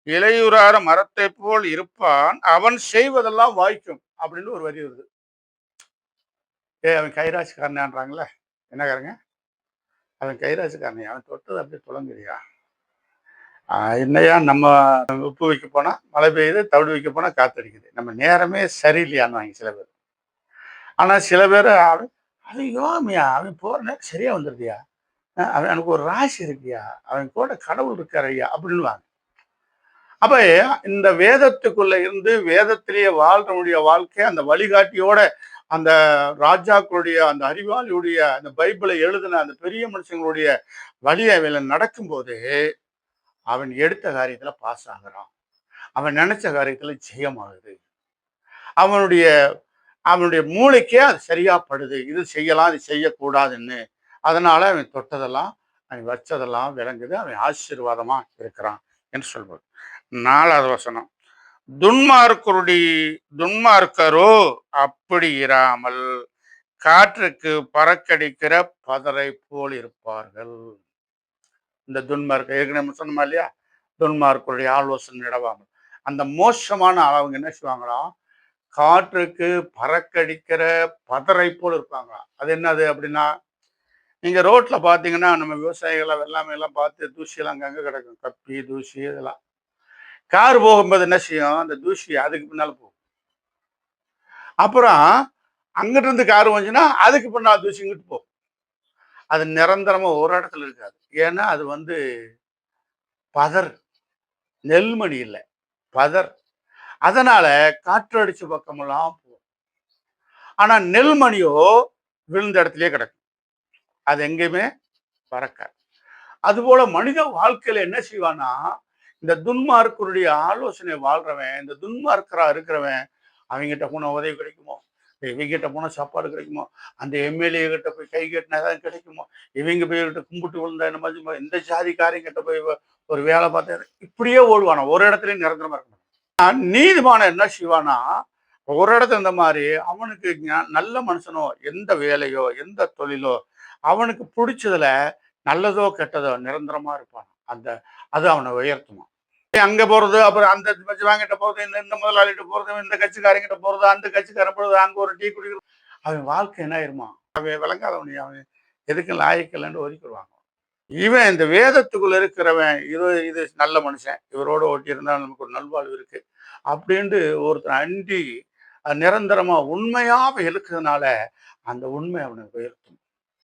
இலையுறார மரத்தை போல் இருப்பான், அவன் செய்வதெல்லாம் வாய்க்கும் அப்படின்னு ஒரு வரி வருது. அவன் கைராசிக்காரனான்றாங்களே, என்னக்காரங்க? அவன் கைராசிக்காரனையா? அவன் தொட்டது அப்படியே துலங்குறியா? என்னையா நம்ம உப்பு வைக்க போனா மழை பெய்யுது, தவிடு வைக்க போனா காத்தடிக்குது. நம்ம நேரமே சரியில்லையான்னுவாங்க சில பேர். ஆனா சில பேர் அவன் அது யோமியா, அவன் போற நேரம் சரியா வந்துருதுயா. அவனுக்கு ஒரு ராசி இருக்குயா. அவன் கூட கடவுள் இருக்காருய்யா அப்படின்னுவாங்க. அப்ப இந்த வேதத்துக்குள்ள இருந்து வேதத்திலேயே வாழ்றவனுடைய வாழ்க்கை அந்த வழிகாட்டியோட அந்த ராஜாக்களுடைய அந்த அறிவாளியுடைய அந்த பைபிளை எழுதின அந்த பெரிய மனுஷங்களுடைய வழியை நடக்கும்போது அவன் எடுத்த காரியத்துல பாஸ் ஆகுறான். அவன் நினைச்ச காரியத்துல ஜெயமாகுது. அவனுடைய அவனுடைய மூளைக்கே அது சரியா படுது. இது செய்யலாம், இது செய்யக்கூடாதுன்னு. அதனால அவன் தொட்டதெல்லாம், அவன் வச்சதெல்லாம் விளங்குது. அவன் ஆசீர்வாதமா இருக்கிறான் என்று சொல்வது. 4வது வசனம். துன்மார்க்கருடி துன்மார்க்கரோ அப்படி இராமல் காற்றுக்கு பறக்கடிக்கிற பதரை போல் இருப்பார்கள். இந்த துன்மார்க்க ஏற்கனவே நம்ம சொன்னோமா இல்லையா? துன்மார்க்கருடைய ஆலோசனை இடவாமல். அந்த மோசமான அவங்க என்ன செய்வாங்களாம்? காற்றுக்கு பறக்கடிக்கிற பதரை போல் இருப்பாங்களாம். அது என்னது அப்படின்னா, நீங்க ரோட்ல பார்த்தீங்கன்னா, நம்ம விவசாயிகள வெள்ளாமை எல்லாம் பார்த்து தூசியெல்லாம் அங்கங்க கிடக்கும். கப்பி, தூசி இதெல்லாம். கார் போகும்போது என்ன செய்யும்? அந்த தூசி அதுக்கு பின்னால போகும். அப்புறம் அங்கிட்டு இருந்து கார் வந்துச்சுன்னா, அதுக்கு பின்னால தூசி இங்கிட்டு போகும். அது நிரந்தரமா ஒரு இடத்துல இருக்காது. ஏன்னா, அது பதர். நெல்மணி இல்ல. பதர். அதனால காற்று அடிச்ச பக்கமெல்லாம் போகும். ஆனா நெல்மணியோ விழுந்த இடத்திலேயே கிடக்கும். அது எங்கேயுமே பறக்காது. அதுபோல மனித வாழ்க்கையில என்ன செய்வான்னா, இந்த துன்மார்க்கருடைய ஆலோசனை வாழ்றவன், இந்த துன்மார்க்கரா இருக்கிறவன், அவங்கிட்ட போனா உதவி கிடைக்குமோ? இவங்கிட்ட போனா சாப்பாடு கிடைக்குமோ? அந்த எம்எல்ஏ கிட்ட போய் கை கட்டினா ஏதாவது கிடைக்குமோ? இவங்க போய் கிட்ட கும்பிட்டு விழுந்தா என்ன மாதிரி இந்த ஜாதிக்காரங்க கிட்ட போய் ஒரு வேலை பார்த்தா இப்படியே ஓடுவானா. ஒரு இடத்துலயும் நிரந்தரமா இருக்க மாட்டான். நீதிமான் என்ன செய்வானா, ஒரு இடத்துல இந்த மாதிரி அவனுக்கு நல்ல மனுஷனோ, எந்த வேலையோ, எந்த தொழிலோ, அவனுக்கு பிடிச்சதுல நல்லதோ கெட்டதோ நிரந்தரமா இருப்பான். அது அவனை உயர்த்துமா. அங்க போறது, அப்புறம் அந்த வாங்கிட்ட போறது, இந்த முதலாளிகிட்ட போறது, இந்த கட்சிக்காரங்கிட்ட போறது, அந்த கட்சிக்காரன் போறது, அங்க ஒரு டீ குடிக்கிறது. அவன் வாழ்க்கை என்ன ஆயிருமா? அவன் விளங்காதவனி, அவன் எதுக்கும் லாயக்கில்லைன்னு ஒதுக்கிடுவாங்க. இவன் இந்த வேதத்துக்குள்ள இருக்கிறவன், இது நல்ல மனுஷன், இவரோட ஒட்டி இருந்தா நமக்கு ஒரு நல்வாழ்வு இருக்கு அப்படின்ட்டு ஒருத்தர் அண்டி நிரந்தரமா உண்மையாக இருக்கிறதுனால அந்த உண்மை அவனுக்கு உயர்த்தும்.